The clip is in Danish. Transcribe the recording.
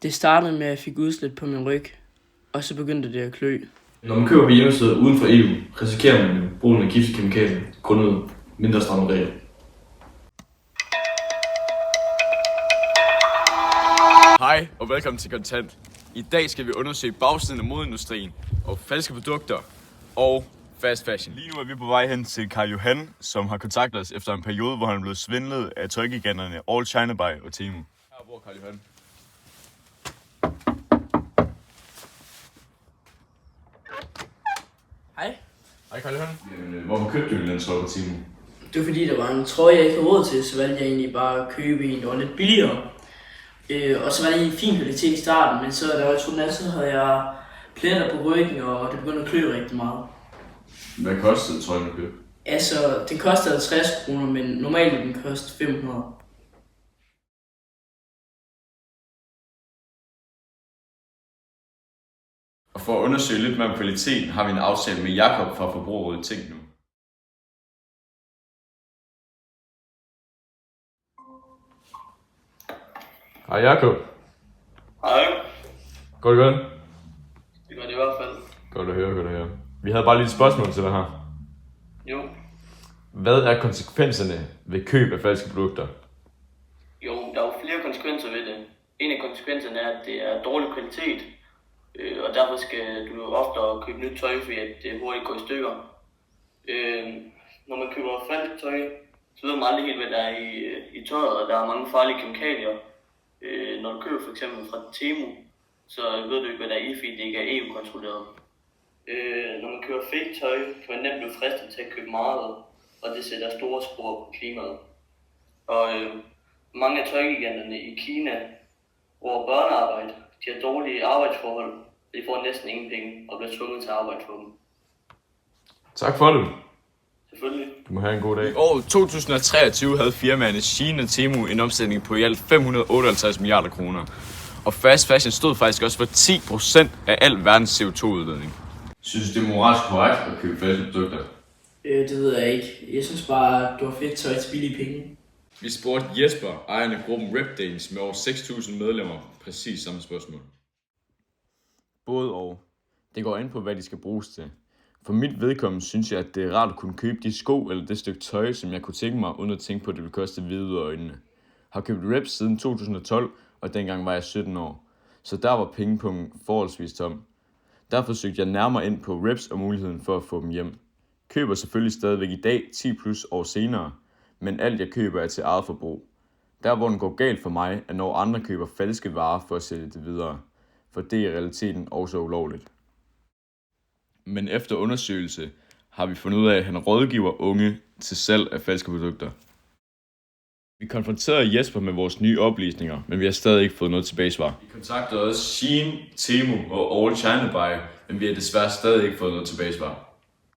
Det startede med, at jeg fik udslæt på min ryg, og så begyndte det at klø. Når man køber på hjemmesider uden for EU, risikerer man jo brugen af giftige kemikalier grundet mindre stramme regler. Hej og velkommen til Kontant. I dag skal vi undersøge bagsiden af modeindustrien og falske produkter og fast fashion. Lige nu er vi på vej hen til Karl Johan, som har kontaktet os efter en periode, hvor han er blevet svindlet af tøjgiganterne All China Buy og Temu. Her bor Karl Johan. Hej. Hej Karl Johan. Jamen, hvorfor købte du den trøje på Temu? Det var fordi, der var en trøje, jeg ikke havde råd til, så valgte jeg egentlig bare at købe en, der var lidt billigere. Og så var det en fin kvalitet i starten, men så da jeg tog den af, så havde jeg pletter på ryggen, og det begyndte at klø rigtig meget. Hvad kostede trøjen at købe? Altså, den kostede 50 kroner, men normalt ville den koste 500. Og for at undersøge lidt mere om kvaliteten, har vi en aftale med Jakob fra Forbrugerrådet Tænk Nu. Hej Jakob. Hej. Går det godt? Det gør det i hvert fald. Godt at høre, godt at høre. Vi havde bare lige et spørgsmål til dig her. Jo. Hvad er konsekvenserne ved køb af falske produkter? Jo, der er jo flere konsekvenser ved det. En af konsekvenserne er, at det er dårlig kvalitet, og derfor skal du jo ofte købe nyt tøj, fordi at det hurtigt går i stykker. Når man køber falsk tøj, så ved man aldrig helt, hvad der er i tøjet, og der er mange farlige kemikalier. Når du køber for eksempel fra Temu, så ved du ikke, hvad der er i, fordi det ikke er EU-kontrolleret. Når man køber fake tøj, kan man nemt blive fristet til at købe meget, og det sætter store spor på klimaet. Og mange af tøjgiganterne i Kina, hvor børnearbejde, de har dårlige arbejdsforhold, de får næsten ingen penge og bliver tvunget til at arbejde for dem. Tak for det. Selvfølgelig. Du må have en god dag. I år 2023 havde firmaerne Shein og Temu en omsætning på i alt 558 milliarder kroner. Og fast fashion stod faktisk også for 10% af al verdens CO2-udledning. Synes du, det er moralsk korrekt at købe falske produkter? Det ved jeg ikke. Jeg synes bare, at du har fedt tøj til billige penge. Vi spurgte Jesper, ejeren af gruppen Repdanes med over 6.000 medlemmer, præcis samme spørgsmål. Både og. Det går ind på, hvad de skal bruges til. For mit vedkommende synes jeg, at det er rart at kunne købe de sko eller det stykke tøj, som jeg kunne tænke mig, uden at tænke på, at det ville koste hvide ud af øjnene. Har købt Reps siden 2012, og dengang var jeg 17 år. Så der var pengepunkten forholdsvis tom. Derfor søgte jeg nærmere ind på Reps og muligheden for at få dem hjem. Køber selvfølgelig stadigvæk i dag, 10 plus år senere, men alt jeg køber er til eget forbrug. Der hvor den går galt for mig, er når andre køber falske varer for at sælge det videre. For det er i realiteten også ulovligt. Men efter undersøgelse har vi fundet ud af, at han rådgiver unge til salg af falske produkter. Vi konfronterede Jesper med vores nye oplysninger, men vi har stadig ikke fået noget tilbagesvar. Vi kontaktede også Shein, Temu og All China Buy, men vi har desværre stadig ikke fået noget tilbagesvar.